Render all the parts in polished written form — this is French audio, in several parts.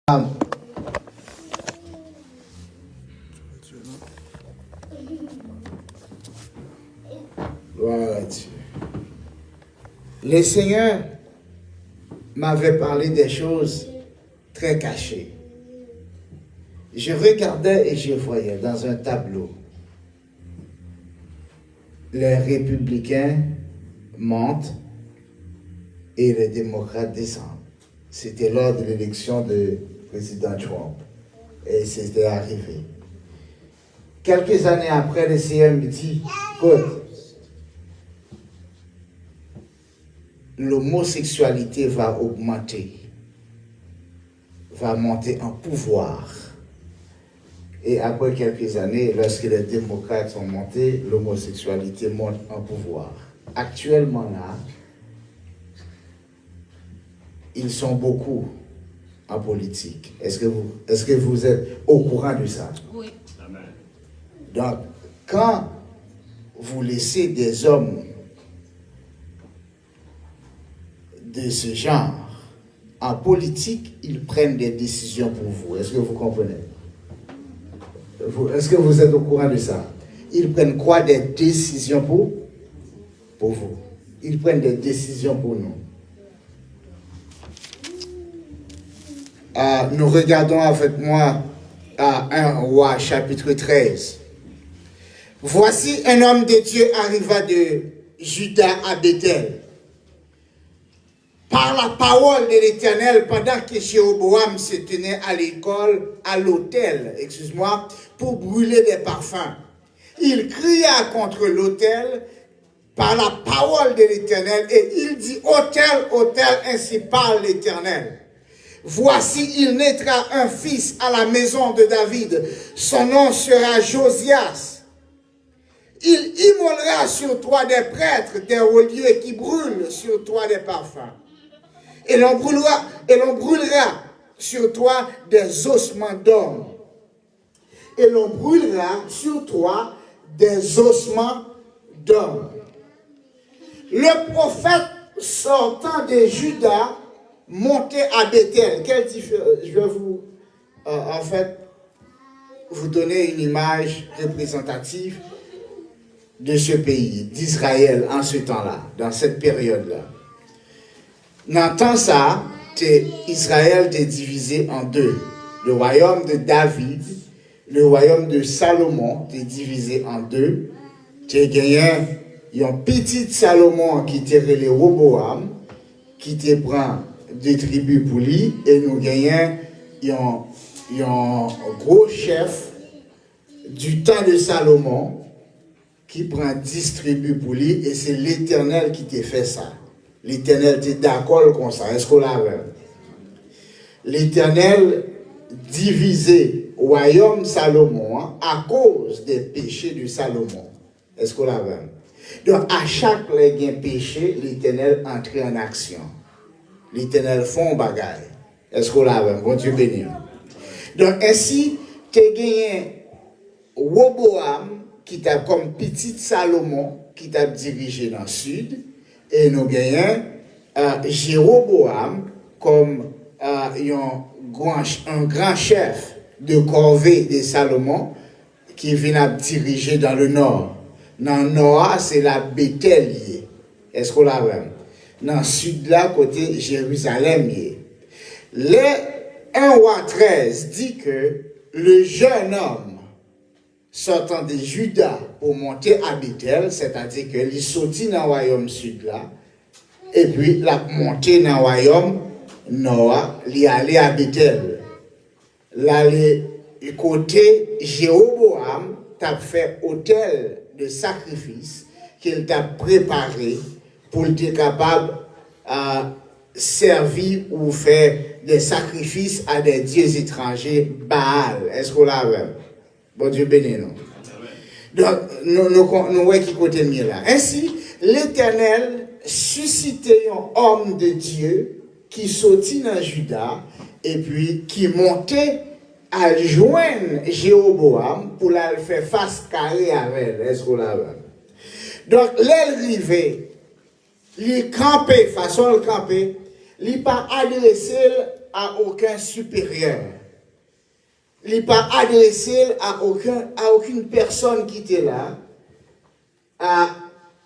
Gloire à Dieu. Le Seigneur m'avait parlé des choses très cachées. Je regardais et je voyais dans un tableau les républicains montent et les démocrates descendent. C'était lors de l'élection du président Trump. Et c'était arrivé. Quelques années après, le Seigneur me dit, écoute, l'homosexualité va augmenter, va monter en pouvoir. Et après quelques années, lorsque les démocrates sont montés, l'homosexualité monte en pouvoir. Actuellement là, ils sont beaucoup en politique. Est-ce que vous êtes au courant de ça? Oui. Amen. Donc, quand vous laissez des hommes de ce genre en politique, ils prennent des décisions pour vous. Est-ce que vous comprenez? Est-ce que vous êtes au courant de ça? Ils prennent quoi? Des décisions pour vous. Ils prennent des décisions pour nous. Nous regardons avec moi à 1 Roi chapitre 13. Voici un homme de Dieu arriva de Juda à Bethel. Par la parole de l'Éternel, pendant que Jéroboam se tenait à l'autel, pour brûler des parfums. Il cria contre l'autel par la parole de l'Éternel et il dit, autel, autel, ainsi parle l'Éternel. Voici, il naîtra un fils à la maison de David. Son nom sera Josias. Il immolera sur toi des prêtres, des relieux qui brûlent sur toi des parfums. Et l'on brûlera sur toi des ossements d'hommes. Et l'on brûlera sur toi des ossements d'hommes. Le prophète sortant de Juda montait à Bethel. Quelle différence? Je vais vous, vous donner une image représentative de ce pays, d'Israël en ce temps-là, dans cette période-là. Dans temps ça, Israël était divisé en deux. Le royaume de David, le royaume de Salomon était divisé en deux. Tu as gagné un petit Salomon qui était relé Roboam, qui te prend des tribus pour lui, et nous gagnons un gros chef du temps de Salomon qui prend 10 tribus pour lui, et c'est l'Éternel qui te fait ça. L'Éternel était d'accord comme ça. Est-ce qu'on l'a vu? L'Éternel divisait le royaume Salomon à cause des péchés de Salomon. Est-ce qu'on l'a vu? Donc, à chaque péché, l'Éternel entrait en action. L'Éternel font bagaille. Est-ce qu'on l'a vu? Bon Dieu béni. Donc, ainsi, tu as gagné Roboam, qui t'a comme petit Salomon, qui t'a dirigé dans le sud. Et nous gagnons Jéroboam comme un grand chef de corvée de Salomon qui vient diriger dans le nord. Dans le nord, c'est la Bethel. Est-ce qu'on l'a vu? Dans le sud, là, côté Jérusalem. Le 1 roi 13 dit que le jeune homme sortant de Juda pour monter à Bethel, c'est-à-dire qu'il est sorti dans le royaume sud là, et puis il a monté dans le royaume nord, il est allé à Bethel. Là, le côté Jéroboam t'a fait autel de sacrifice qu'il t'a préparé pour être capable de servir ou faire des sacrifices à des dieux étrangers, Baal. Est-ce qu'on l'a vu? Bon Dieu béni nous. Donc, nous voyons qui côté mieux là. Ainsi, l'Éternel suscitait un homme de Dieu qui sortit dans Juda et puis qui montait à joindre Jéroboam pour la faire face carrée avec elle. Est-ce qu'on l'a vu? Donc, l'arrivée, il campait, façon de camper, il pas adressé à aucun supérieur. Il n'est pas adressé à aucune personne qui était là.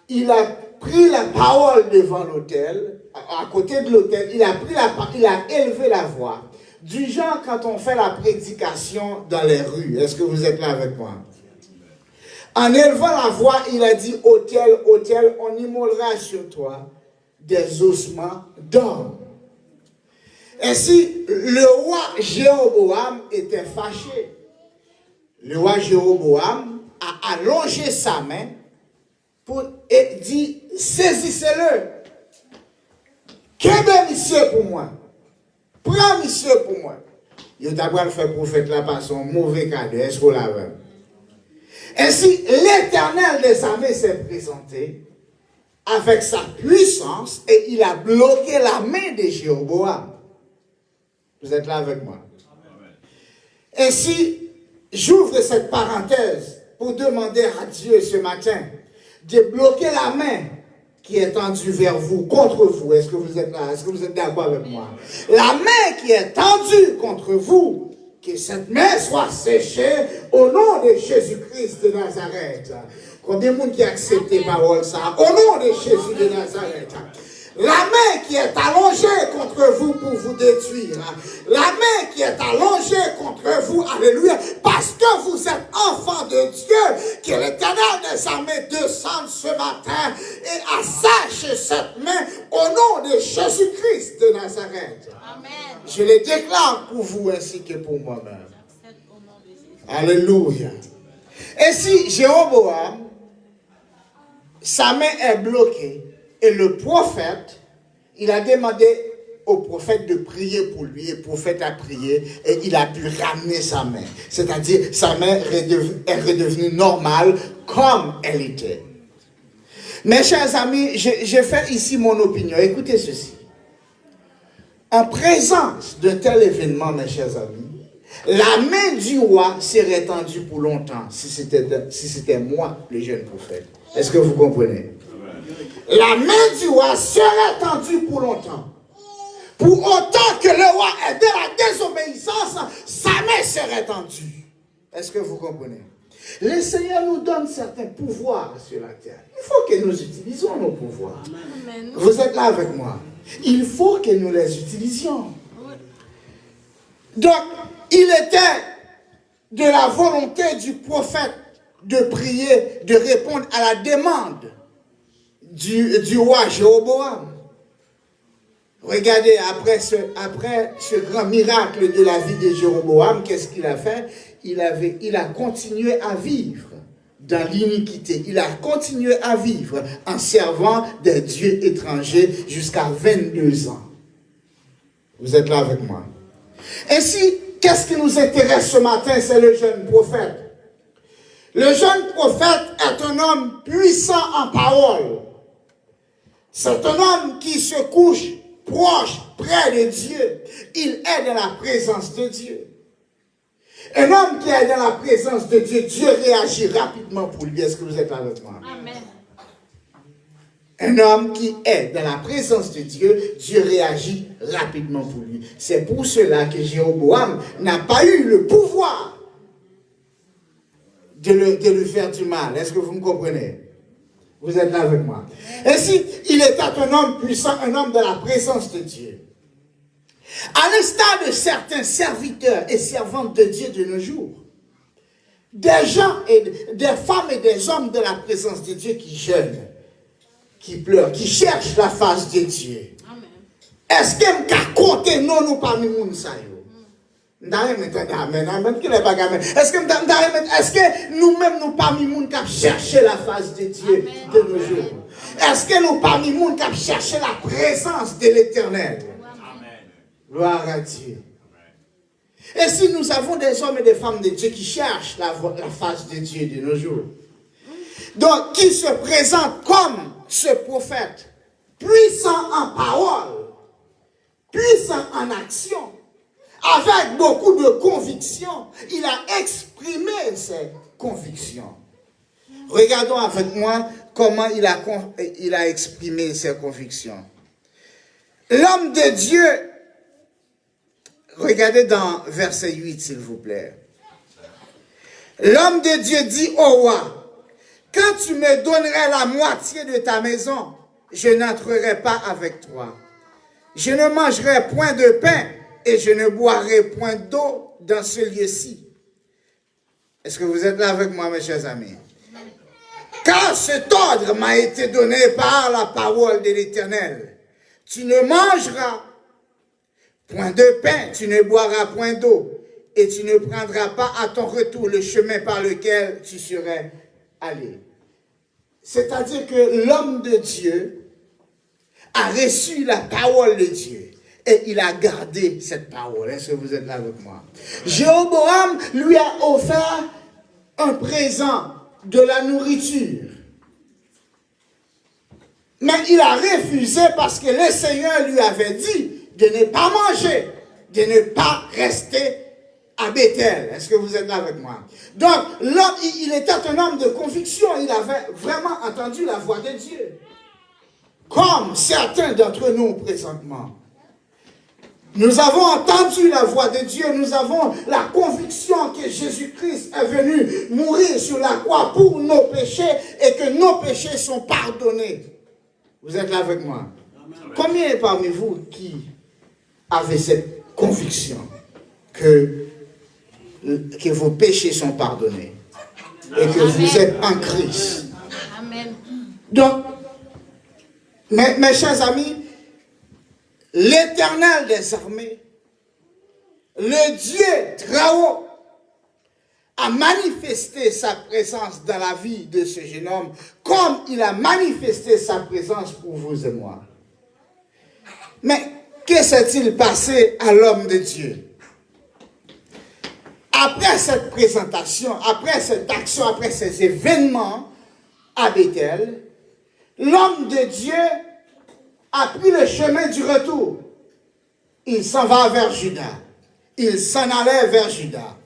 Il a pris la parole devant l'autel, à côté de l'autel, il a élevé la voix. Du genre quand on fait la prédication dans les rues. Est-ce que vous êtes là avec moi? En élevant la voix, il a dit, autel, autel, on immolera sur toi des ossements d'hommes. Ainsi, le roi Jéroboam était fâché. Le roi Jéroboam a allongé sa main et dit, saisissez-le. Qu'est-ce monsieur pour moi? Prends monsieur pour moi. Il a d'abord fait prophète là par son mauvais cadeau. Est-ce qu'on l'a vu? Ainsi, l'Éternel des armées s'est présenté avec sa puissance et il a bloqué la main de Jéroboam. Vous êtes là avec moi? Ainsi, j'ouvre cette parenthèse pour demander à Dieu ce matin de bloquer la main qui est tendue vers vous, contre vous. Est-ce que vous êtes là? Est-ce que vous êtes d'accord avec moi? La main qui est tendue contre vous, que cette main soit séchée au nom de Jésus-Christ de Nazareth. Combien de monde qui a accepté la parole ça? Au nom de Jésus de Nazareth. La main qui est allongée contre vous pour vous détruire. La main qui est allongée contre vous, alléluia, parce que vous êtes enfants de Dieu, que l'Éternel des armées descende ce matin et assèche cette main au nom de Jésus-Christ de Nazareth. Amen. Je le déclare pour vous ainsi que pour moi-même. Alléluia. Et si Jéroboam, sa main est bloquée, et le prophète, il a demandé au prophète de prier pour lui. Et le prophète a prié et il a pu ramener sa main. C'est-à-dire, sa main est redevenue normale comme elle était. Mes chers amis, je fais ici mon opinion. Écoutez ceci. En présence d'un tel événement, mes chers amis, la main du roi serait tendue pour longtemps si c'était moi, le jeune prophète. Est-ce que vous comprenez? La main du roi serait tendue pour longtemps. Pour autant que le roi est de la désobéissance, sa main serait tendue. Est-ce que vous comprenez? Le Seigneur nous donne certains pouvoirs sur la terre. Il faut que nous utilisions nos pouvoirs. Amen. Vous êtes là avec moi? Il faut que nous les utilisions. Donc, il était de la volonté du prophète de prier, de répondre à la demande du roi Jéroboam. Regardez, après ce grand miracle de la vie de Jéroboam, qu'est-ce qu'il a fait? Il a continué à vivre dans l'iniquité. Il a continué à vivre en servant des dieux étrangers jusqu'à 22 ans. Vous êtes là avec moi? Ainsi, qu'est-ce qui nous intéresse ce matin? C'est le jeune prophète. Le jeune prophète est un homme puissant en parole. C'est un homme qui se couche proche, près de Dieu. Il est dans la présence de Dieu. Un homme qui est dans la présence de Dieu, Dieu réagit rapidement pour lui. Est-ce que vous êtes là avec moi? Amen. Un homme qui est dans la présence de Dieu, Dieu réagit rapidement pour lui. C'est pour cela que Jéroboam n'a pas eu le pouvoir de lui faire du mal. Est-ce que vous me comprenez? Vous êtes là avec moi. Ainsi, il était un homme puissant, un homme de la présence de Dieu. À l'instar de certains serviteurs et servantes de Dieu de nos jours, des gens, des femmes et des hommes de la présence de Dieu qui jeûnent, qui pleurent, qui cherchent la face de Dieu. Est-ce que nous compter nous parmi nous ça? Est-ce que nous-mêmes, nous parmi nous qui cherchons la face de Dieu de nos jours? Est-ce que nous parmi nous qui cherchons la présence de l'Éternel? Gloire à Dieu. Et si nous avons des hommes et des femmes de Dieu qui cherchent la face de Dieu de nos jours, donc qui se présentent comme ce prophète, puissant en parole, puissant en action, avec beaucoup de conviction, il a exprimé ses convictions. Regardons avec moi comment il a exprimé ses convictions. L'homme de Dieu Regardez dans verset 8, s'il vous plaît. L'homme de Dieu dit au roi, quand tu me donnerais la moitié de ta maison, je n'entrerai pas avec toi. Je ne mangerai point de pain et je ne boirai point d'eau dans ce lieu-ci. Est-ce que vous êtes là avec moi, mes chers amis? Car cet ordre m'a été donné par la parole de l'Éternel. Tu ne mangeras point de pain, tu ne boiras point d'eau, et tu ne prendras pas à ton retour le chemin par lequel tu serais allé. C'est-à-dire que l'homme de Dieu a reçu la parole de Dieu et il a gardé cette parole. Est-ce que vous êtes là avec moi? Jéroboam lui a offert un présent de la nourriture. Mais il a refusé parce que le Seigneur lui avait dit de ne pas manger, de ne pas rester à Bethel. Est-ce que vous êtes là avec moi? Donc, l'homme, il était un homme de conviction. Il avait vraiment entendu la voix de Dieu. Comme certains d'entre nous présentement. Nous avons entendu la voix de Dieu. Nous avons la conviction que Jésus-Christ est venu mourir sur la croix pour nos péchés et que nos péchés sont pardonnés. Vous êtes là avec moi? Combien parmi vous qui avez cette conviction que vos péchés sont pardonnés et que vous êtes en Christ? Amen. Donc, mes chers amis, l'Éternel des armées, le Dieu très haut, a manifesté sa présence dans la vie de ce jeune homme comme il a manifesté sa présence pour vous et moi. Mais que s'est-il passé à l'homme de Dieu? Après cette présentation, après cette action, après ces événements à Bethel, l'homme de Dieu a pris le chemin du retour. Il s'en va vers Juda. Il s'en allait vers Juda.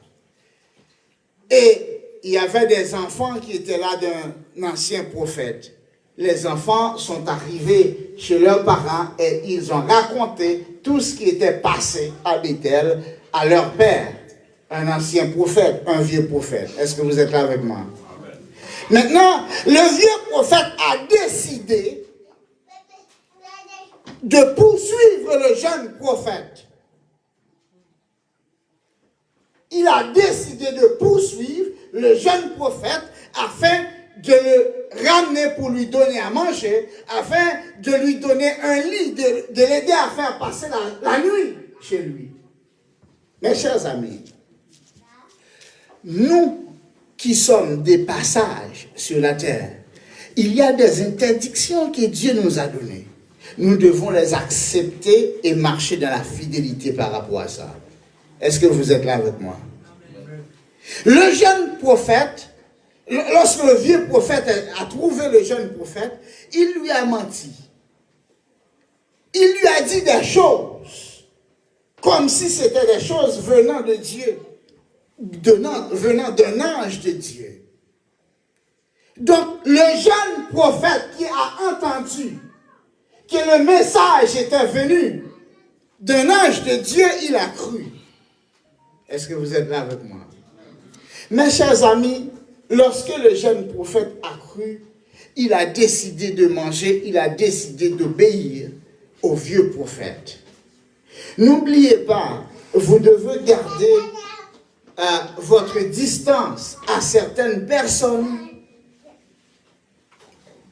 Et il y avait des enfants qui étaient là d'un ancien prophète. Les enfants sont arrivés chez leurs parents et ils ont raconté tout ce qui était passé à Bethel à leur père, un ancien prophète, un vieux prophète. Est-ce que vous êtes là avec moi? Amen. Maintenant, le vieux prophète a décidé de poursuivre le jeune prophète. Il a décidé de poursuivre le jeune prophète afin de le ramener pour lui donner à manger, afin de lui donner un lit, de l'aider à faire passer la nuit chez lui. Mes chers amis, nous qui sommes des passages sur la terre, il y a des interdictions que Dieu nous a données. Nous devons les accepter et marcher dans la fidélité par rapport à ça. Est-ce que vous êtes là avec moi? Le jeune prophète, lorsque le vieux prophète a trouvé le jeune prophète, il lui a menti. Il lui a dit des choses, comme si c'était des choses venant de Dieu, venant d'un ange de Dieu. Donc, le jeune prophète qui a entendu que le message était venu d'un ange de Dieu, il a cru. Est-ce que vous êtes là avec moi? Mes chers amis, lorsque le jeune prophète a cru, il a décidé de manger, il a décidé d'obéir au vieux prophète. N'oubliez pas, vous devez garder votre distance à certaines personnes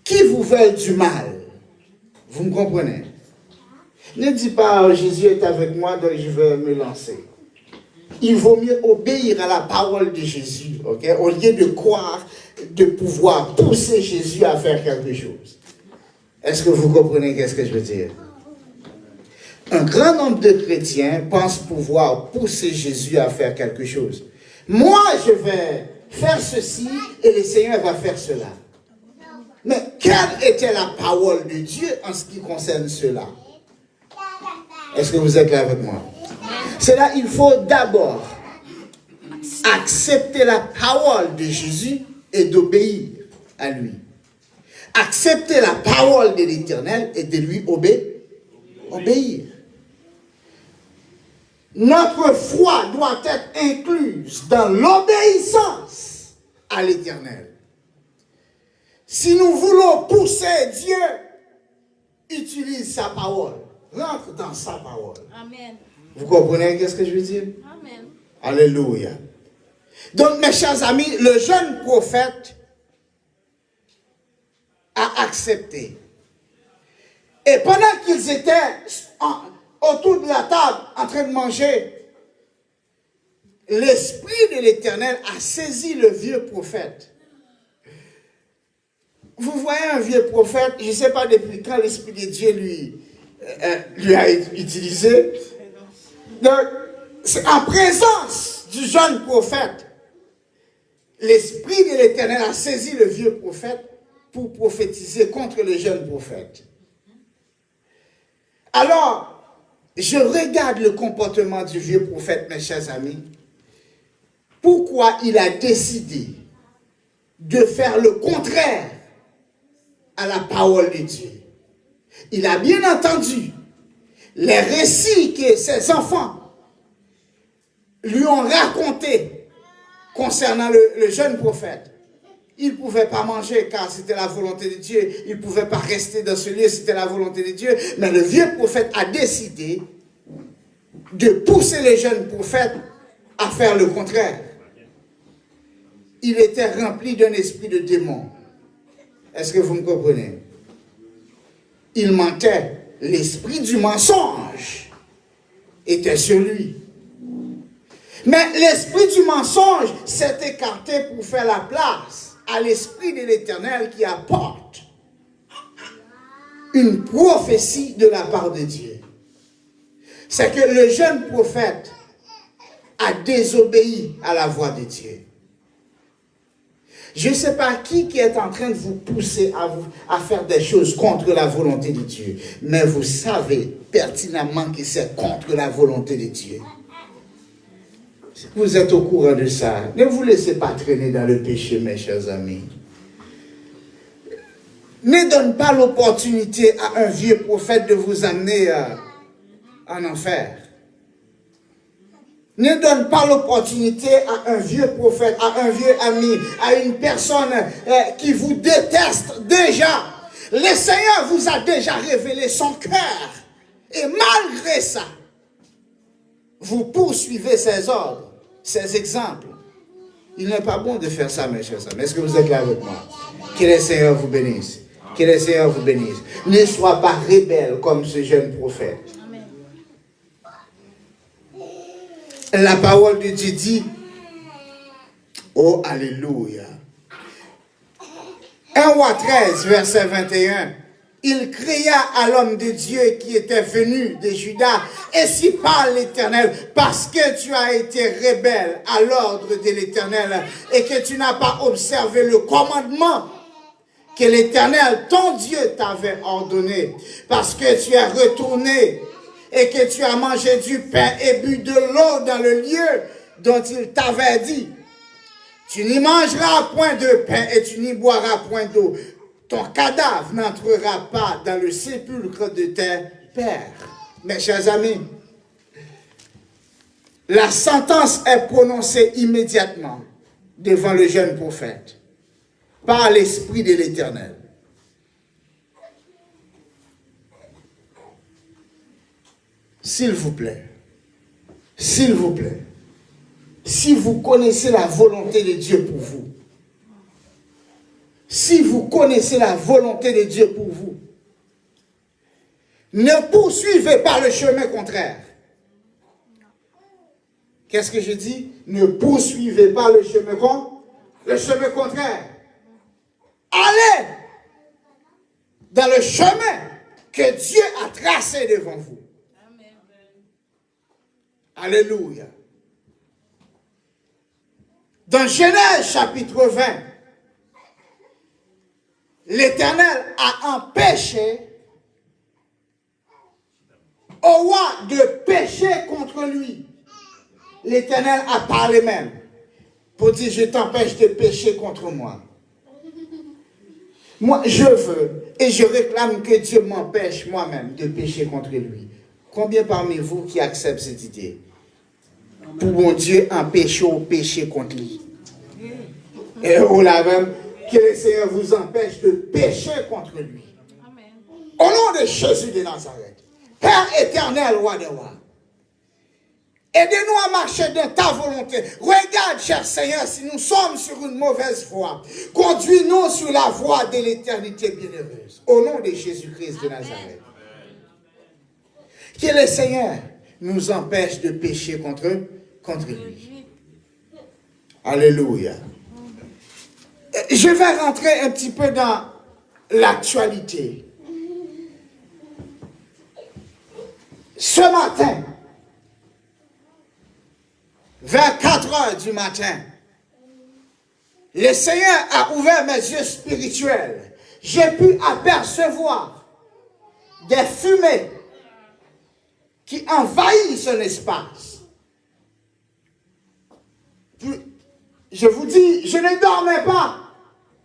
qui vous veulent du mal. Vous me comprenez? Ne dites pas, oh, Jésus est avec moi, donc je vais me lancer. Il vaut mieux obéir à la parole de Jésus, ok? Au lieu de croire, de pouvoir pousser Jésus à faire quelque chose. Est-ce que vous comprenez qu'est-ce que je veux dire? Un grand nombre de chrétiens pensent pouvoir pousser Jésus à faire quelque chose. Moi, je vais faire ceci et le Seigneur va faire cela. Mais quelle était la parole de Dieu en ce qui concerne cela? Est-ce que vous êtes là avec moi? C'est là il faut d'abord accepter la parole de Jésus et d'obéir à lui. Accepter la parole de l'Éternel et de lui obéir. Notre foi doit être incluse dans l'obéissance à l'Éternel. Si nous voulons pousser Dieu, utilise sa parole. Rentre dans sa parole. Amen. Vous comprenez qu'est-ce que je veux dire? Amen. Alléluia. Donc, mes chers amis, le jeune prophète a accepté. Et pendant qu'ils étaient autour de la table en train de manger, l'Esprit de l'Éternel a saisi le vieux prophète. Vous voyez un vieux prophète, je ne sais pas depuis quand l'Esprit de Dieu lui a utilisé. Donc, c'est en présence du jeune prophète, l'Esprit de l'Éternel a saisi le vieux prophète pour prophétiser contre le jeune prophète. Alors, je regarde le comportement du vieux prophète, mes chers amis. Pourquoi il a décidé de faire le contraire à la parole de Dieu? Il a bien entendu les récits que ses enfants lui ont racontés concernant le jeune prophète. Il ne pouvait pas manger car c'était la volonté de Dieu. Il ne pouvait pas rester dans ce lieu, c'était la volonté de Dieu. Mais le vieux prophète a décidé de pousser le jeune prophète à faire le contraire. Il était rempli d'un esprit de démon. Est-ce que vous me comprenez? Il mentait. L'esprit du mensonge était sur lui. Mais l'esprit du mensonge s'est écarté pour faire la place à l'Esprit de l'Éternel qui apporte une prophétie de la part de Dieu. C'est que le jeune prophète a désobéi à la voix de Dieu. Je ne sais pas qui est en train de vous pousser à faire des choses contre la volonté de Dieu, mais vous savez pertinemment que c'est contre la volonté de Dieu. Vous êtes au courant de ça. Ne vous laissez pas traîner dans le péché, mes chers amis. Ne donne pas l'opportunité à un vieux prophète de vous amener en enfer. Ne donne pas l'opportunité à un vieux prophète, à un vieux ami, à une personne qui vous déteste déjà. Le Seigneur vous a déjà révélé son cœur. Et malgré ça, vous poursuivez ses ordres, ses exemples. Il n'est pas bon de faire ça, mes chers amis. Est-ce que vous êtes là avec moi? Que le Seigneur vous bénisse. Que le Seigneur vous bénisse. Ne sois pas rebelle comme ce jeune prophète. La parole de Dieu dit, oh, alléluia. 1 Roi 13, verset 21. Il cria à l'homme de Dieu qui était venu de Juda, ainsi parle l'Éternel, parce que tu as été rebelle à l'ordre de l'Éternel et que tu n'as pas observé le commandement que l'Éternel, ton Dieu, t'avait ordonné, parce que tu es retourné et que tu as mangé du pain et bu de l'eau dans le lieu dont il t'avait dit. Tu n'y mangeras point de pain et tu n'y boiras point d'eau. Ton cadavre n'entrera pas dans le sépulcre de tes pères. Mes chers amis, la sentence est prononcée immédiatement devant le jeune prophète par l'Esprit de l'Éternel. S'il vous plaît, si vous connaissez la volonté de Dieu pour vous, si vous connaissez la volonté de Dieu pour vous, ne poursuivez pas le chemin contraire. Qu'est-ce que je dis? Ne poursuivez pas le chemin contraire. Allez dans le chemin que Dieu a tracé devant vous. Alléluia. Dans Genèse chapitre 20, l'Éternel a empêché au roi de pécher contre lui. L'Éternel a parlé même pour dire, je t'empêche de pécher contre moi. Moi, je veux et je réclame que Dieu m'empêche moi-même de pécher contre lui. Combien parmi vous qui acceptent cette idée? pour bon Dieu empêcher au péché contre lui. Et on l'a même que le Seigneur vous empêche de pécher contre lui. Au nom de Jésus de Nazareth, Père éternel, roi des rois, aidez-nous à marcher dans ta volonté. Regarde, cher Seigneur, si nous sommes sur une mauvaise voie. Conduis-nous sur la voie de l'éternité bienheureuse. Au nom de Jésus-Christ de Nazareth. Que le Seigneur nous empêche de pécher contre lui. Alléluia. Je vais rentrer un petit peu dans l'actualité. Ce matin, vers 4 heures du matin, le Seigneur a ouvert mes yeux spirituels. J'ai pu apercevoir des fumées qui envahissent un espace. Je vous dis, je ne dormais pas.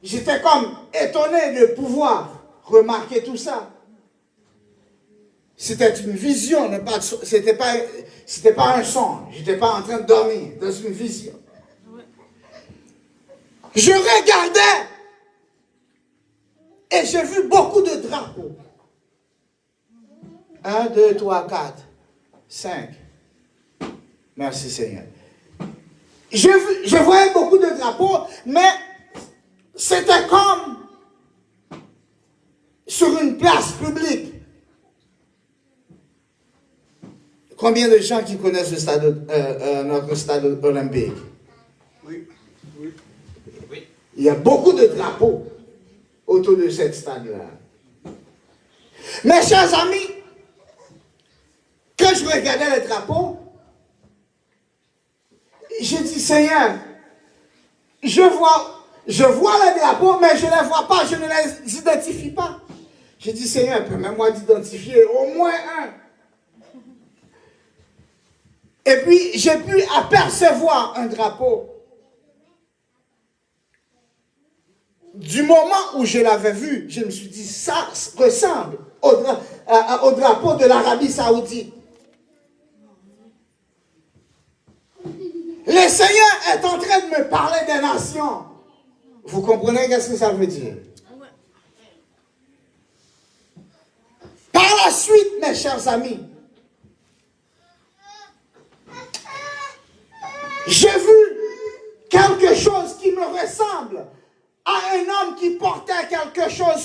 J'étais comme étonné de pouvoir remarquer tout ça. C'était une vision, c'était pas un son. Je n'étais pas en train de dormir, dans une vision. Je regardais et j'ai vu beaucoup de drapeaux. 1, 2, 3, 4, 5. Merci Seigneur. Je voyais beaucoup de drapeaux, mais c'était comme sur une place publique. Combien de gens qui connaissent notre stade olympique? Oui. Il y a beaucoup de drapeaux autour de cette stade-là. Mes chers amis, quand je regardais les drapeaux, j'ai dit, Seigneur, je vois les drapeaux, mais je ne les vois pas, je ne les identifie pas. J'ai dit, Seigneur, permets-moi d'identifier au moins un. Et puis, j'ai pu apercevoir un drapeau. Du moment où je l'avais vu, je me suis dit, ça ressemble au drapeau de l'Arabie Saoudite. Le Seigneur est en train de me parler des nations. Vous comprenez qu'est-ce que ça veut dire? Par la suite, mes chers amis, j'ai vu quelque chose qui me ressemble à un homme qui portait quelque chose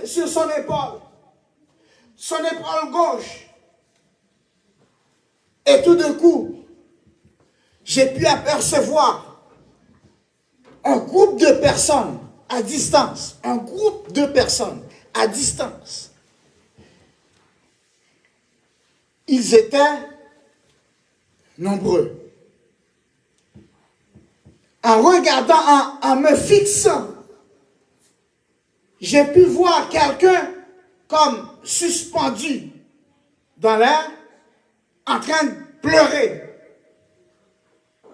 sur son épaule gauche. Et tout d'un coup, j'ai pu apercevoir un groupe de personnes à distance. Un groupe de personnes à distance. Ils étaient nombreux. En regardant, en me fixant, j'ai pu voir quelqu'un comme suspendu dans l'air, en train de pleurer,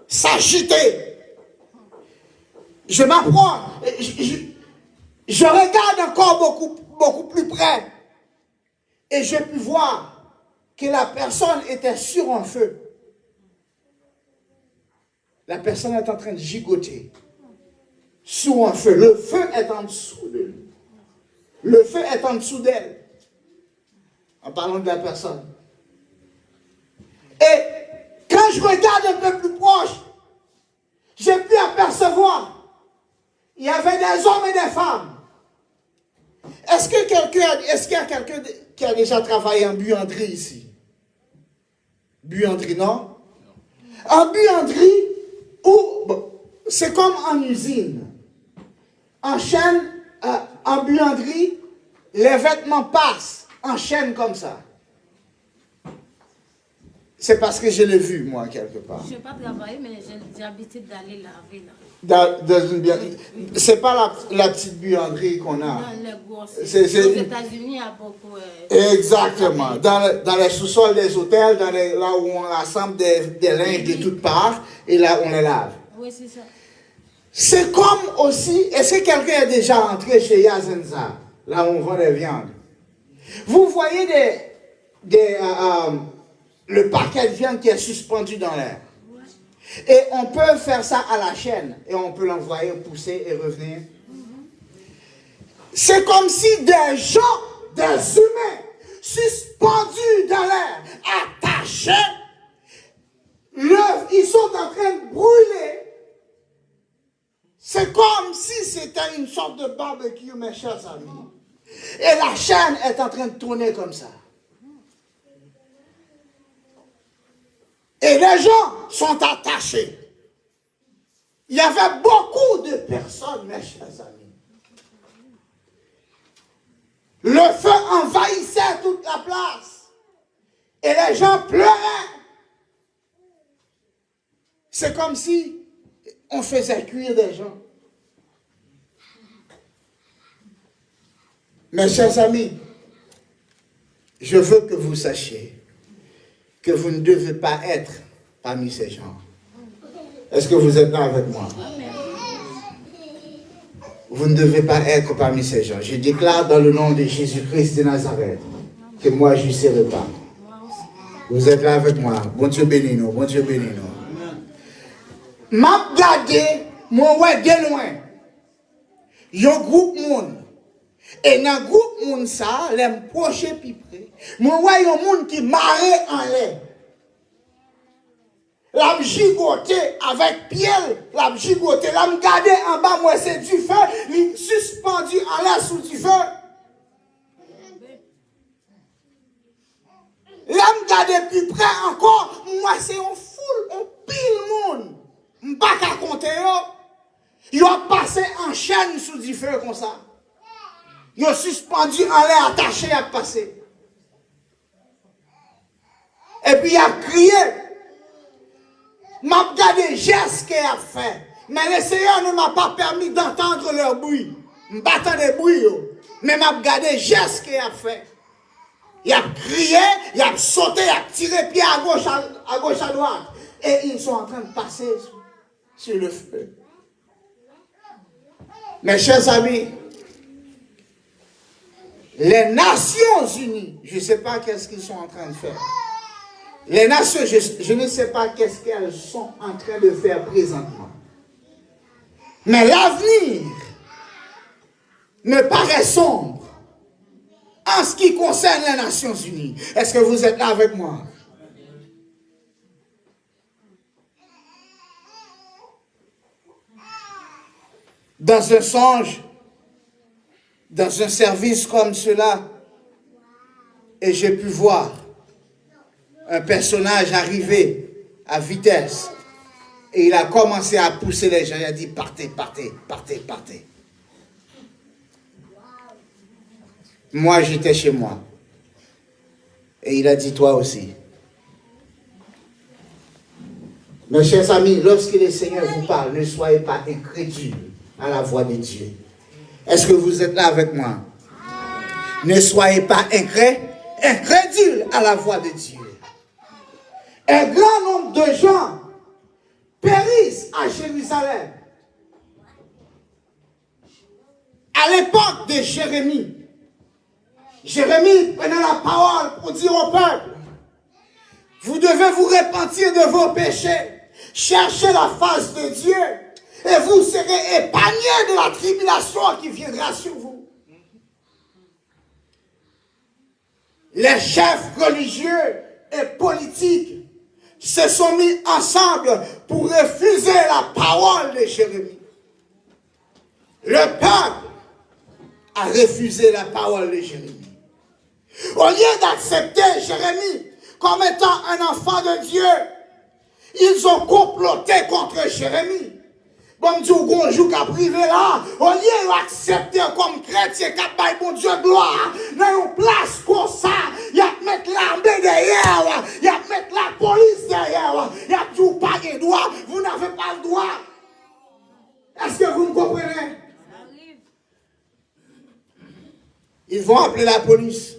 s'agiter. Je m'approche, je regarde encore beaucoup plus près, et j'ai pu voir que la personne était sur un feu. La personne est en train de gigoter sous un feu. Le feu est en dessous de lui. Le feu est en dessous d'elle. En parlant de la personne. Et quand je regarde un peu plus proche, j'ai pu apercevoir, il y avait des hommes et des femmes. Est-ce qu'il y a quelqu'un qui a déjà travaillé en buanderie ici? Buanderie, non? En buanderie, c'est comme en usine. En chaîne, en buanderie, les vêtements passent en chaîne comme ça. C'est parce que je l'ai vu, moi, quelque part. Je n'ai pas travaillé, mais j'ai l'habitude d'aller laver là. Dans une buanderie. C'est pas la petite buanderie qu'on a. Non, les grosses. Aux États-Unis, il y a beaucoup. Exactement. Dans les sous-sols des hôtels, là où on rassemble des linges de toutes parts, et là, on les lave. Oui, c'est ça. C'est comme aussi, est-ce que quelqu'un est déjà entré chez Yazenza, là où on vend des viandes? Vous voyez le paquet de viande qui est suspendu dans l'air. Et on peut faire ça à la chaîne. Et on peut l'envoyer pousser et revenir. C'est comme si des gens, des humains, suspendus dans l'air, attachés, ils sont en train de brûler. C'est comme si c'était une sorte de barbecue, mes chers amis. Et la chaîne est en train de tourner comme ça. Et les gens sont attachés. Il y avait beaucoup de personnes, mes chers amis. Le feu envahissait toute la place. Et les gens pleuraient. C'est comme si on faisait cuire des gens. Mes chers amis, je veux que vous sachiez que vous ne devez pas être parmi ces gens. Est-ce que vous êtes là avec moi? Vous ne devez pas être parmi ces gens. Je déclare dans le nom de Jésus-Christ de Nazareth que moi, je ne serai pas. Vous êtes là avec moi. Bon Dieu bénis nous. Bon Dieu bénis nous. M'a regardé, moi, ouais, de loin. Yon groupe monde. Et dans le groupe monde, ça, l'aime proche puis près. Moi, ouais, yon monde qui marre en l'air. La gigoté avec Pierre, la gigoté, la m'gade en bas, moi c'est du feu, il suspendu en l'air sous du feu. La m'gade plus près encore, moi c'est un foule, un pile monde. M'pas qu'à compter yo. Yo passé en chaîne sous du feu comme ça. Yo suspendu en l'air, attaché à passer. Et puis il a crié. M'a regardé geste qu'il a fait. Mais le Seigneur ne m'a pas permis d'entendre leur bruit. M'battant des bruits. Mais m'a regardé geste qu'il a fait. Il a crié, il a sauté, il a tiré pied à gauche à droite. Et ils sont en train de passer sur le feu. Mes chers amis, les Nations Unies, je ne sais pas qu'est-ce qu'ils sont en train de faire. Les nations, je ne sais pas qu'est-ce qu'elles sont en train de faire présentement. Mais l'avenir me paraît sombre en ce qui concerne les Nations Unies. Est-ce que vous êtes là avec moi? Dans un songe, dans un service comme cela, et j'ai pu voir un personnage arrivé à vitesse et il a commencé à pousser les gens. Il a dit partez, partez, partez, partez. Moi j'étais chez moi et il a dit toi aussi. Mes chers amis, lorsque le Seigneur vous parle, ne soyez pas incrédules à la voix de Dieu. Est-ce que vous êtes là avec moi? Ne soyez pas incrédules à la voix de Dieu. Un grand nombre de gens périssent à Jérusalem. À l'époque de Jérémie, Jérémie prenait la parole pour dire au peuple, vous devez vous repentir de vos péchés, chercher la face de Dieu, et vous serez épargnés de la tribulation qui viendra sur vous. Les chefs religieux et politiques se sont mis ensemble pour refuser la parole de Jérémie. Le peuple a refusé la parole de Jérémie. Au lieu d'accepter Jérémie comme étant un enfant de Dieu, ils ont comploté contre Jérémie. Bon Dieu, bonjour, qu'a privé là, au lieu d'accepter comme chrétien, qu'a baillé bon Dieu gloire, dans une place comme ça, il y a mettre l'armée derrière, il y a mettre la police derrière, il y a tout pas de droit, vous n'avez pas le droit. Est-ce que vous me comprenez? Ils vont appeler la police.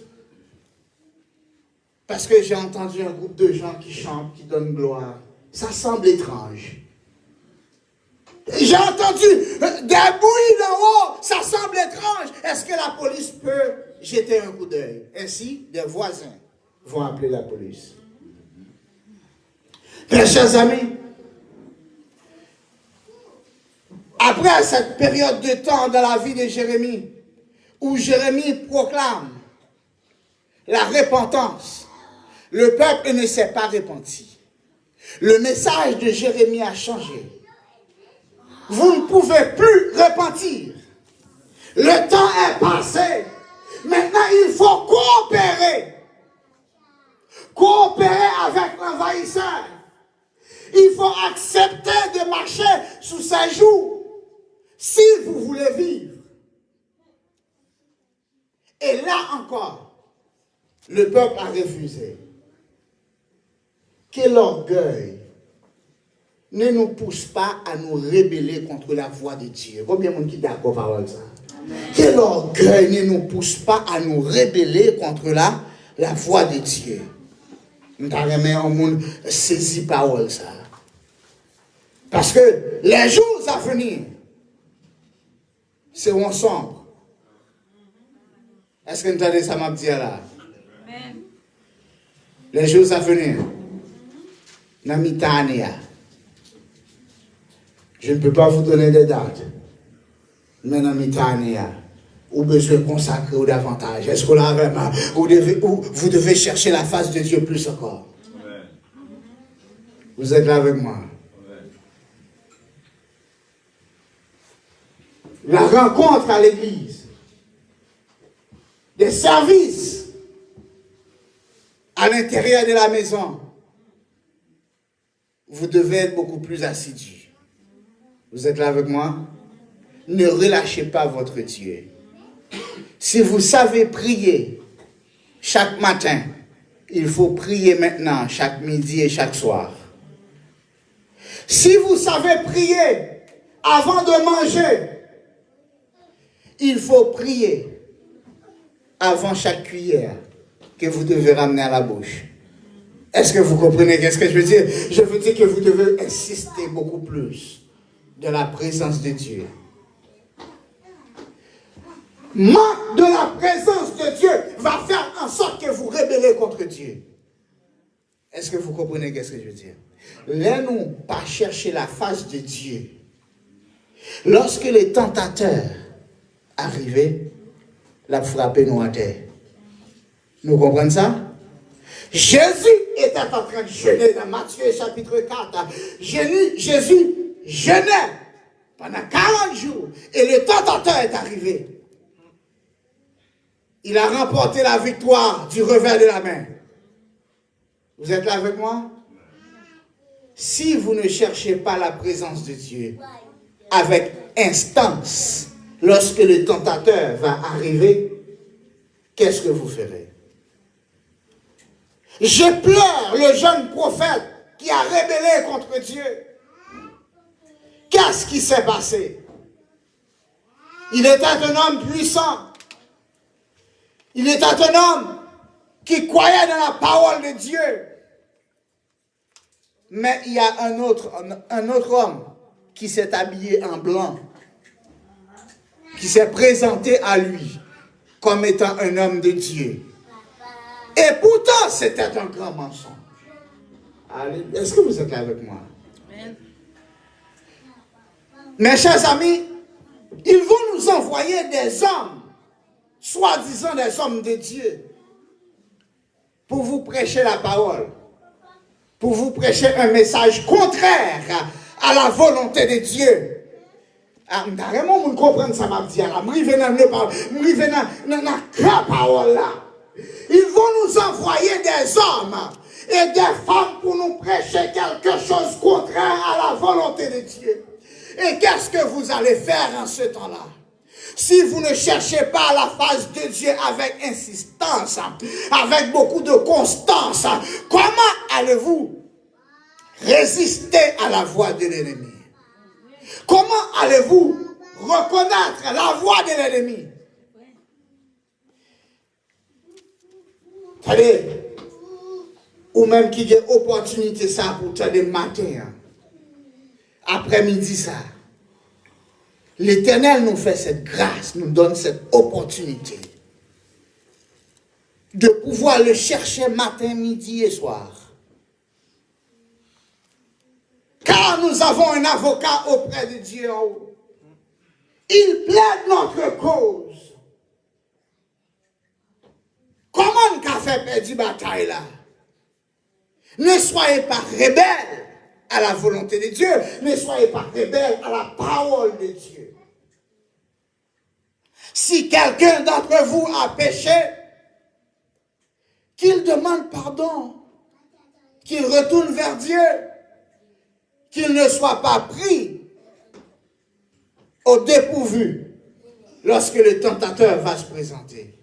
Parce que j'ai entendu un groupe de gens qui chantent, qui donnent gloire. Ça semble étrange. J'ai entendu des bruits d'en haut, ça semble étrange. Est-ce que la police peut jeter un coup d'œil? Ainsi, des voisins vont appeler la police. Mes chers amis, Après cette période de temps dans la vie de Jérémie, où Jérémie proclame la repentance, le peuple ne s'est pas repenti. Le message de Jérémie a changé. Vous ne pouvez plus repentir. Le temps est passé. Maintenant, il faut coopérer. Coopérer avec l'envahisseur. Il faut accepter de marcher sous ses joues si vous voulez vivre. Et là encore, le peuple a refusé. Quel orgueil ne nous pousse pas à nous rebeller contre la voix de Dieu. Combien de monde qui est d'accord par ça? Quel orgueil ne nous pousse pas à nous rebeller contre la voix de Dieu. Nous avons un monde saisi par ça. Parce que les jours à venir seront sombres. Est-ce que vous entendez ça m'a dit là? Les jours à venir. Je ne peux pas vous donner des dates. Mais dans Mitania, vous avez besoin de consacrer davantage. Est-ce que là, vraiment, vous devez chercher la face de Dieu plus encore? Vous êtes là avec moi? La rencontre à l'église, des services à l'intérieur de la maison, vous devez être beaucoup plus assidus. Vous êtes là avec moi? Ne relâchez pas votre Dieu. Si vous savez prier chaque matin, il faut prier maintenant, chaque midi et chaque soir. Si vous savez prier avant de manger, il faut prier avant chaque cuillère que vous devez ramener à la bouche. Est-ce que vous comprenez qu'est-ce que je veux dire? Je veux dire que vous devez insister beaucoup plus de la présence de Dieu. Manque de la présence de Dieu va faire en sorte que vous rébellez contre Dieu. Est-ce que vous comprenez qu'est-ce que je veux dire? Laissez-nous pas chercher la face de Dieu. Lorsque les tentateurs arrivaient, la frapper nous à terre. Nous comprenons ça? Jésus était en train de jeûner dans Matthieu chapitre 4. Jésus jeûnait pendant 40 jours et le tentateur est arrivé. Il a remporté la victoire du revers de la main. Vous êtes là avec moi? Si vous ne cherchez pas la présence de Dieu avec instance, lorsque le tentateur va arriver, qu'est-ce que vous ferez? Je pleure le jeune prophète qui a rébellé contre Dieu. Qu'est-ce qui s'est passé? Il était un homme puissant. Il était un homme qui croyait dans la parole de Dieu. Mais il y a un autre homme qui s'est habillé en blanc, qui s'est présenté à lui comme étant un homme de Dieu. Et pourtant, c'était un grand mensonge. Est-ce que vous êtes là avec moi? Mes chers amis, ils vont nous envoyer des hommes, soi-disant des hommes de Dieu, pour vous prêcher la parole, pour vous prêcher un message contraire à la volonté de Dieu. Vraiment, vous comprenez ça, ma vie. Je dans la parole là. Ils vont nous envoyer des hommes et des femmes pour nous prêcher quelque chose contraire à la volonté de Dieu. Et qu'est-ce que vous allez faire en ce temps-là? Si vous ne cherchez pas la face de Dieu avec insistance, avec beaucoup de constance, comment allez-vous résister à la voix de l'ennemi? Comment allez-vous reconnaître la voix de l'ennemi? Allez, ou même qui a opportunité ça pour te matin, après-midi ça. L'Éternel nous fait cette grâce, nous donne cette opportunité de pouvoir le chercher matin, midi et soir. Car nous avons un avocat auprès de Dieu en haut. Il plaide notre cause. Comment qu'a fait perdre bataille là? Ne soyez pas rebelles à la volonté de Dieu. Ne soyez pas rebelles à la parole de Dieu. Si quelqu'un d'entre vous a péché, qu'il demande pardon, qu'il retourne vers Dieu, qu'il ne soit pas pris au dépourvu lorsque le tentateur va se présenter.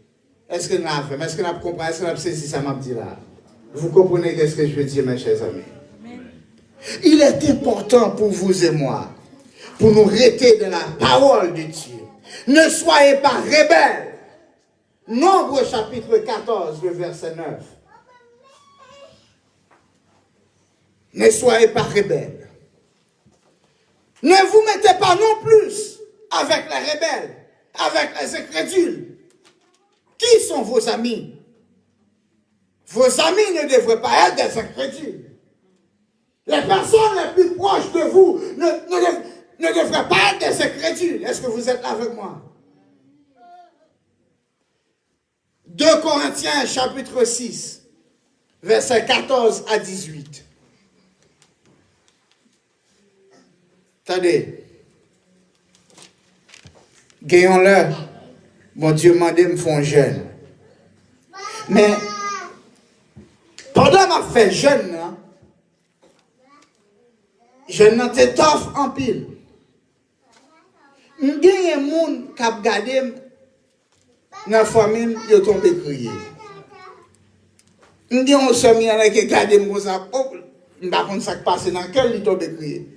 Est-ce que nous avons, est-ce que nous comprenons, est-ce que nous avons saisi ça m'a dit là? Vous comprenez ce que je veux dire, mes chers amis? Il est important pour vous et moi, pour nous rester dans la parole de Dieu. Ne soyez pas rebelles. Nombre chapitre 14, le verset 9. Ne soyez pas rebelles. Ne vous mettez pas non plus avec les rebelles, avec les incrédules. Qui sont vos amis? Vos amis ne devraient pas être des incrédules. Les personnes les plus proches de vous ne devraient pas être des incrédules. Est-ce que vous êtes là avec moi? 2 Corinthiens chapitre 6, versets 14 à 18. Attendez. Gagnons-le. Mon Dieu m'a dit me font jeune. Mais pendant ma fait jeune, je n'étais tough en pile. Il y a des gens qui ont regardé dans la famille, ils ont tombé crier. Il y a des gens qui ont regardé mon sac, je ne sais pas ce qui passe dans quel ils ont tombé crier.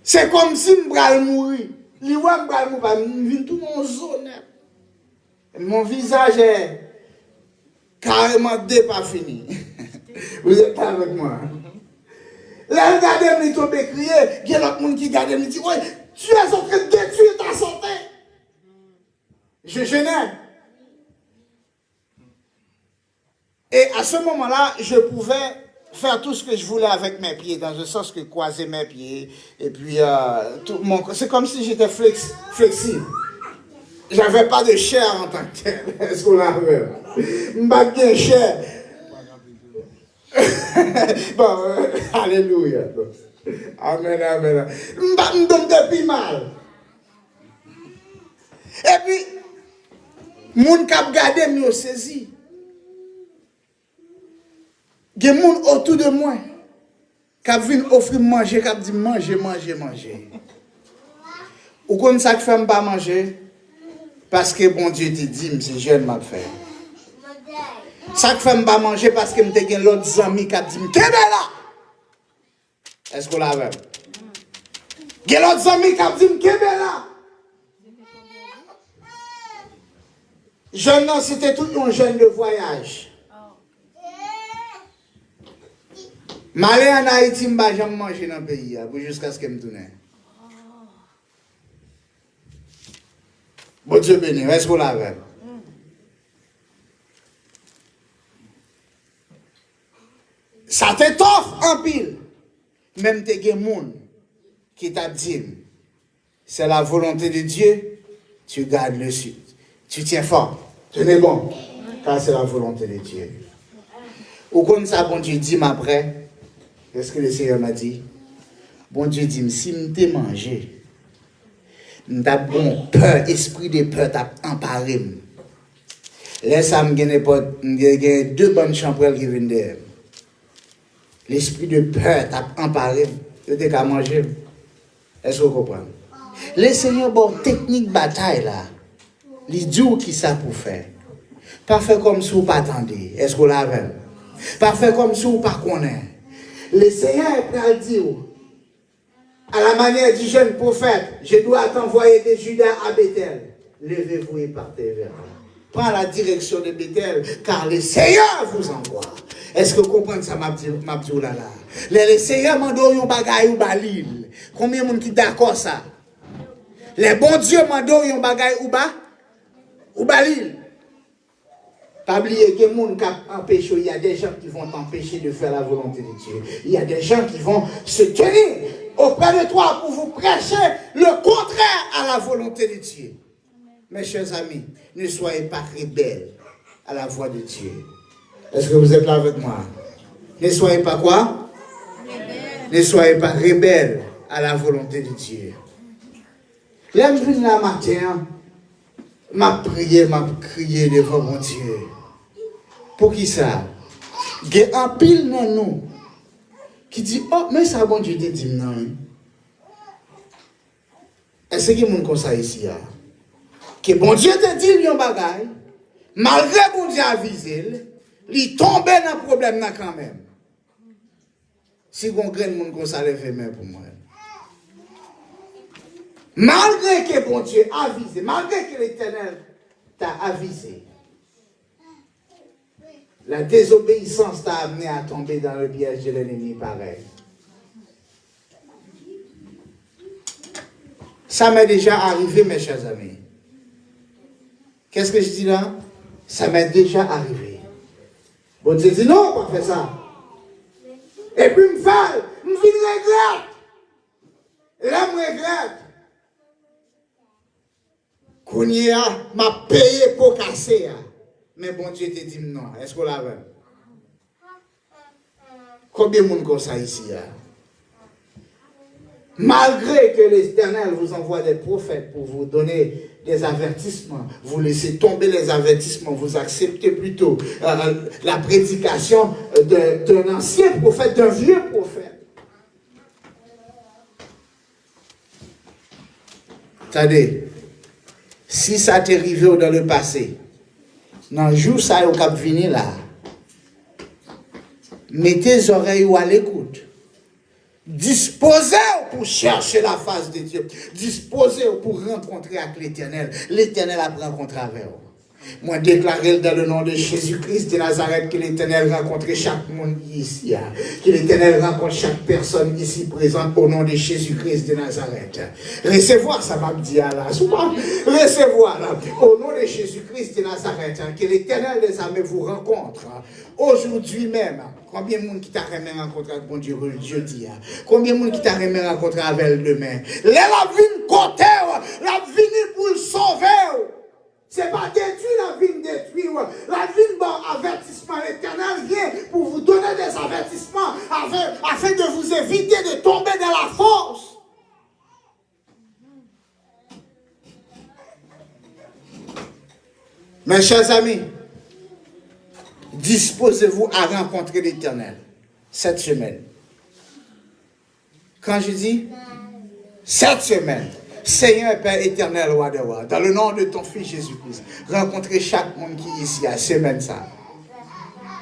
C'est comme si je allais mourir. Les gens qui allent mourir, je viens tout mon zone. Mon visage est carrément pas fini. Vous êtes là avec moi? Là, regardez, ils tombent crier. Il y a l'autre monde qui regarde et me dit, ouais, tu es en train de détruire ta santé. Je gênais. Et à ce moment-là, je pouvais faire tout ce que je voulais avec mes pieds, dans le sens que croiser mes pieds. Et puis, c'est comme si j'étais flexible. J'avais pas de chair en tant que tel. Est-ce qu'on l'a vu? Je n'ai pas de chair. Bon, alléluia. Amen, amen. Je me donne depuis mal. Et puis, moun k'ap gade m'yo saisi. Gen moun autour de moi k'ap vinn offrir manger, k'ap dit manger. Ou kon ça que fait m'pas manger parce que bon Dieu te dit c'est jeune m'a fait. Ça que fait m'pas manger parce que m'te gen l'autre ami k'ap dit kebe là. Est-ce qu'on l'a vu? Gen l'autre ami k'ap dit kebe là. Jeune, non, c'était tout un jeune de voyage. M'allais en Haïti, m'ba jamais manger dans le pays, jusqu'à ce que me tourne. Bon Dieu béni, est-ce qu'on l'avait? Ça t'étoffe en pile. Même tes gens qui t'a dit, c'est la volonté de Dieu, tu gardes le sud. Tu tiens fort, tenez bon, car c'est la volonté de Dieu. Ou comme ça, bon Dieu dit après, qu'est-ce que le Seigneur m'a dit? Bon Dieu dit, si je t'ai mangé, m'ta bon peur, esprit de peur t'a emparé. Là, ça me gagne deux bonnes chambrelles qui viennent derrière. L'esprit de peur t'a emparé, tu t'es qu'à manger. Est-ce que vous comprenez? Le Seigneur, bon, technique bataille là. Les jours qui ça pour faire. Pas faire comme si vous pas attendez. Est-ce que vous l'avez? Pas faire comme si vous pas connaissez. Le Seigneur est prêt à dire, à la manière du jeune prophète, je dois t'envoyer de Juda à Bethel. Levez-vous et partez vers là. Prends la direction de Bethel, car le Seigneur vous envoie. Est-ce que vous comprenez ça, m'a dit là là? Le Seigneur m'a donné un bagay ou balil. Combien de monde qui d'accord ça? Les bons dieux m'a donné un bagay ou balil. Pas oublier que les gens qui empêchent, il y a des gens qui vont t'empêcher de faire la volonté de Dieu. Il y a des gens qui vont se tenir auprès de toi pour vous prêcher le contraire à la volonté de Dieu. Mes chers amis, ne soyez pas rebelles à la voix de Dieu. Est-ce que vous êtes là avec moi? Ne soyez pas quoi? Rebelles. Ne soyez pas rebelles à la volonté de Dieu. Là, je viens là matin, m'a prié, m'a crié devant mon Dieu. Pour qui ça? Il y a un pile dans nous qui dit, oh, mais ça, bon Dieu te dit non. Est-ce qu'il y a des gens comme ça ici? Que bon Dieu te dit, il y a un bagage, malgré bon Dieu avisé, il tombe dans le problème là quand même. Si vous avez des gens comme ça, levez main pour moi. Malgré que bon Dieu a avisé, malgré que l'Éternel t'a avisé, la désobéissance t'a amené à tomber dans le piège de l'ennemi pareil. Ça m'est déjà arrivé, mes chers amis. Qu'est-ce que je dis là? Ça m'est déjà arrivé. Bon Dieu dit non, pas faire ça. Et puis me fait, me regrette. Et là, me regrette. Qu'on y a, m'a payé pour casser. Mais bon Dieu te dit non. Est-ce qu'on l'a vu? Combien de monde comme ça ici? Malgré que l'Éternel vous envoie des prophètes pour vous donner des avertissements, vous laissez tomber les avertissements, vous acceptez plutôt la prédication d'un ancien prophète, d'un vieux prophète. Attendez, si ça t'est arrivé dans le passé, dans le jour ça au cap venir là, mettez les oreilles à l'écoute. Disposez pour chercher la face de Dieu. Disposez pour rencontrer avec l'Éternel. L'Éternel a rencontré avec vous. Moi, déclarer dans le nom de Jésus-Christ de Nazareth que l'Éternel rencontre chaque monde ici. Que l'Éternel rencontre chaque personne ici présente au nom de Jésus-Christ de Nazareth. Recevoir, ça va me dire là. Recevoir là. Au nom de Jésus-Christ de Nazareth. Que l'Éternel des armées vous rencontre. Aujourd'hui même. Combien de monde qui t'a remis rencontrer avec mon Dieu jeudi? Combien de monde qui t'a remis rencontrer avec elle demain? La vie côté, la vie pour le sauver. C'est pas détruire la vie détruire. La vie bon avertissement. L'Éternel vient pour vous donner des avertissements afin de vous éviter de tomber dans la force. Mes chers amis, disposez-vous à rencontrer l'Éternel cette semaine. Quand je dis cette semaine, Seigneur Père éternel, roi de rois, dans le nom de ton Fils Jésus-Christ, rencontrez chaque monde qui est ici à semaine ça.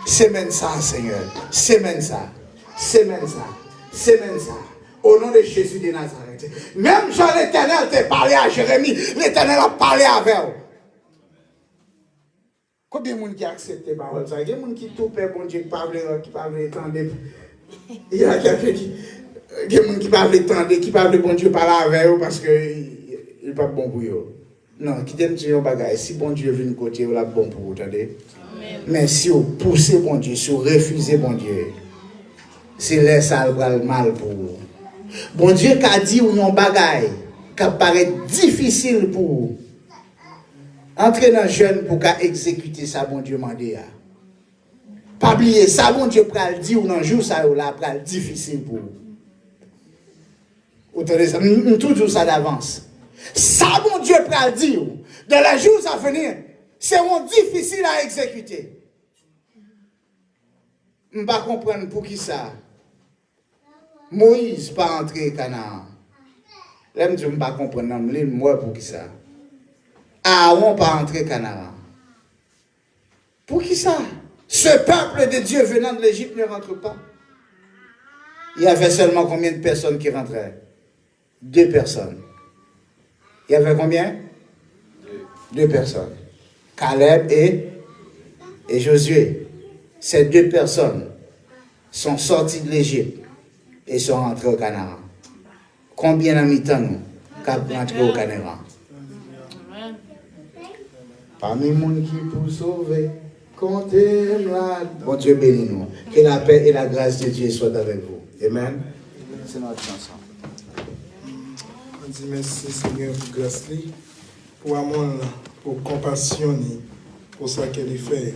Semaine ça, Seigneur. Semaine ça. Semaine ça. Semaine ça. Au nom de Jésus de Nazareth. Même Jean l'Éternel t'a parlé à Jérémie, l'Éternel a parlé avec vous. Combien de monde qui accepte les paroles? Il y a des gens qui tout peur, bon Dieu, qui parlent étendre. Il y a quelqu'un qui. Il y a des gens qui parlent étendre, qui parlent de bon Dieu parler avec eux parce qu'il n'est pas bon pour eux. Non, qui t'aime dire un bagage. Si bon Dieu vient de côté, il est bon pour vous, attendez? Mais si vous poussez bon Dieu, si vous refusez bon Dieu, c'est là ça va mal pour vous. Bon Dieu qui a dit un bagage qui paraît difficile pour vous. Entrez dans le jeûne pour exécuter ça, bon Dieu m'a dit. Pas oublier ça, bon Dieu peut le dire ou dans le jour, ça va être difficile pour vous. Vous entendez ça? Toujours ça d'avance. Ça, bon Dieu peut le dire, dans les jours à venir, c'est difficile à exécuter. Je ne peux pas comprendre pour qui ça. Moïse pas entré au Canaan. Là, je ne peux pas comprendre, moi pour qui ça. Aaron pas entré au Canaan. Pour qui ça? Ce peuple de Dieu venant de l'Égypte ne rentre pas. Il y avait seulement combien de personnes qui rentraient? 2 personnes. Il y avait combien? 2 personnes. Caleb et Josué. Ces 2 personnes sont sorties de l'Égypte et sont rentrées au Canaan. Combien de mi-temps nous qui rentré au Canaan? Parmi les gens qui pour sauver, comptez là. Bon Dieu bénis nous. Que la paix et la grâce de Dieu soient avec vous. Amen. C'est notre chanson. On dit merci Seigneur pour grâce, pour amour, pour compassion, pour ça qu'elle fait.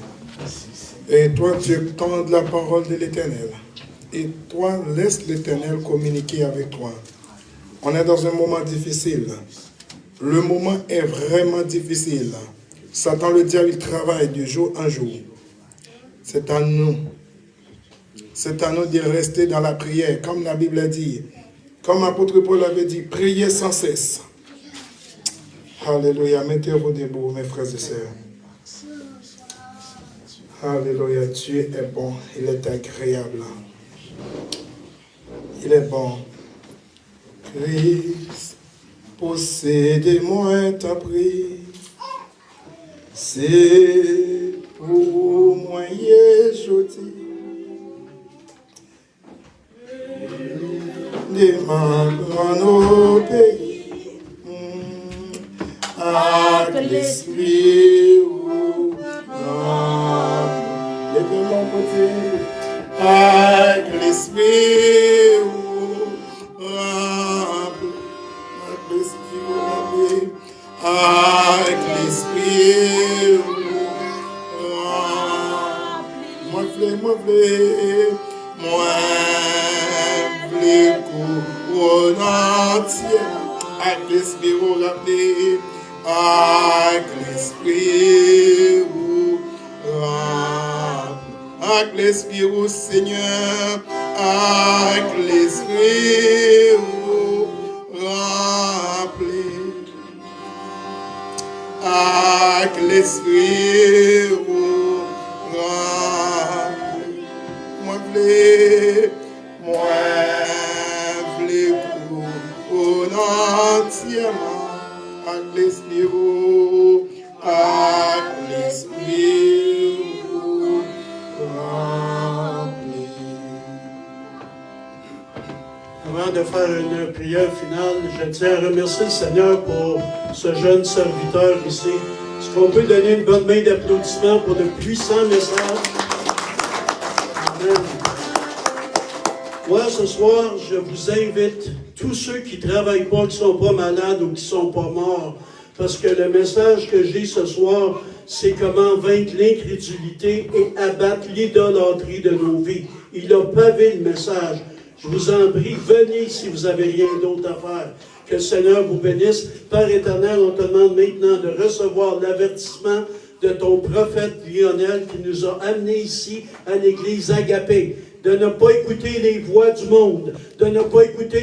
Et toi, tu entends la parole de l'Éternel. Et toi, laisse l'Éternel communiquer avec toi. On est dans un moment difficile. Le moment est vraiment difficile. Satan, le diable, il travaille de jour en jour. C'est à nous. C'est à nous de rester dans la prière, comme la Bible a dit. Comme l'apôtre Paul avait dit, priez sans cesse. Alléluia. Mettez-vous debout, mes frères et sœurs. Alléluia. Dieu est bon. Il est agréable. Il est bon. Christ, possédez-moi ta prise. C'est pour moi aujourd'hui. Demande au pays, avec l'esprit ou levez mon côté, avec l'esprit ou avec l'esprit ou avec l'esprit ou moi couronne entière, avec l'esprit rappelé, avec l'esprit avec l'esprit Seigneur, avec l'esprit rappelé, avec l'esprit rappelé, moi entièrement avec l'esprit rempli. Avant de faire une prière finale, je tiens à remercier le Seigneur pour ce jeune serviteur ici. Est-ce qu'on peut donner une bonne main d'applaudissement pour de puissants messages? Amen. Moi, ce soir, je vous invite, tous ceux qui ne travaillent pas, qui ne sont pas malades ou qui ne sont pas morts, parce que le message que j'ai ce soir, c'est comment vaincre l'incrédulité et abattre l'idolâtrie de nos vies. Il a pavé le message. Je vous en prie, venez si vous n'avez rien d'autre à faire. Que le Seigneur vous bénisse. Père éternel, on te demande maintenant de recevoir l'avertissement de ton prophète Lionel qui nous a amenés ici à l'église Agapé. De ne pas écouter les voix du monde, de ne pas écouter